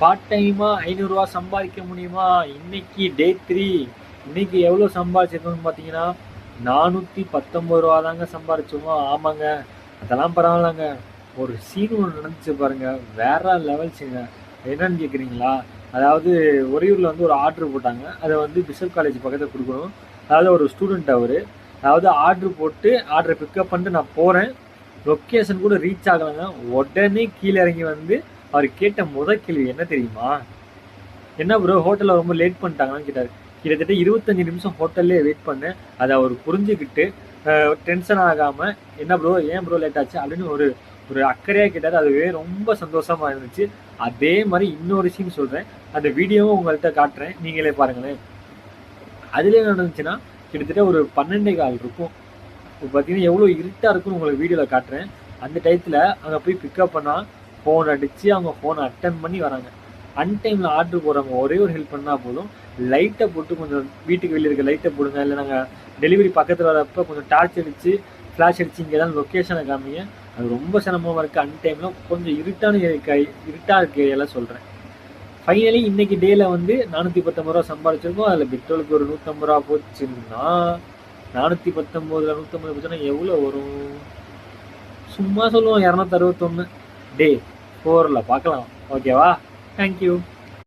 Part டைமாக 500 ரூபா சம்பாதிக்க முடியுமா? இன்னைக்கு டே 3. இன்னைக்கு எவ்வளோ சம்பாதிச்சிருக்கோம்னு பார்த்தீங்கன்னா 419 ரூபா தாங்க சம்பாதிச்சோமா? ஆமாங்க, அதெல்லாம் பரவாயில்லங்க. ஒரு சீன் ஒன்று நடந்துச்சு பாருங்க, வேற லெவல்ஸுங்க. என்னன்னு கேட்குறீங்களா? அதாவது உறையூரில் வந்து ஒரு ஆர்டர் போட்டாங்க. அதை வந்து பிஷப் காலேஜ் பக்கத்தில் கொடுக்கணும். அதாவது ஒரு ஸ்டூடெண்ட் அவர். அதாவது ஆர்டர் போட்டு ஆர்டரை பிக்கப் பண்ணிட்டு நான் போகிறேன். லொக்கேஷன் கூட ரீச் ஆகலைங்க. உடனே கீழே இறங்கி வந்து அவர் கேட்ட கேள்வி என்ன தெரியுமா? என்ன ப்ரோ ஹோட்டலில் ரொம்ப லேட் பண்ணிட்டாங்கன்னு கேட்டார். கிட்டத்தட்ட 25 நிமிஷம் ஹோட்டல்லே வெயிட் பண்ணேன். அதை அவர் புரிஞ்சுக்கிட்டு டென்ஷன் ஆகாமல், என்ன ப்ரோ ஏன் ப்ரோ லேட் ஆச்சு அப்படின்னு ஒரு ஒரு அக்கறையாக கேட்டார். அதுவே ரொம்ப சந்தோஷமாக இருந்துச்சு. அதே மாதிரி இன்னொரு சீன் சொல்கிறேன், அந்த வீடியோவும் உங்கள்கிட்ட காட்டுறேன், நீங்களே பாருங்களேன். அதில் என்ன நடந்துச்சுன்னா, கிட்டத்தட்ட ஒரு 12:15 இருக்கும். இப்போ பார்த்தீங்கன்னா எவ்வளோ இருட்டாக இருக்குன்னு உங்களுக்கு வீடியோவில் காட்டுறேன். அந்த டயத்தில் அங்கே போய் பிக்கப் பண்ணால் ஃபோன் அடித்து அவங்க ஃபோனை அட்டன் பண்ணி வராங்க. அன்டைமில் ஆர்டர் போடுறவங்க ஒரே ஒரு ஹெல்ப் பண்ணால் போதும், லைட்டை போட்டு கொஞ்சம் வீட்டுக்கு வெளியே இருக்க லைட்டை போடுங்க, இல்லை நாங்கள் டெலிவரி பக்கத்தில் வரப்போ கொஞ்சம் டார்ச் அடித்து ஃப்ளாஷ் அடித்து இங்கே தான் லொக்கேஷனை காமிங்க. அது ரொம்ப சிரமமாக இருக்குது. அன்டைமில் கொஞ்சம் இருட்டாக இருக்க ஏரியாவில் சொல்கிறேன். ஃபைனலி இன்னைக்கு டேல வந்து 419 ரூபா சம்பாதிச்சிருக்கோம். அதில் பெட்ரோலுக்கு ஒரு 150 ரூபா போச்சுன்னா 419ல் 150 போச்சுன்னா எவ்வளோ வரும்? சும்மா சொல்லுவோம் 261. டே 4ல் பார்க்கலாம். ஓகேவா? தேங்க்யூ.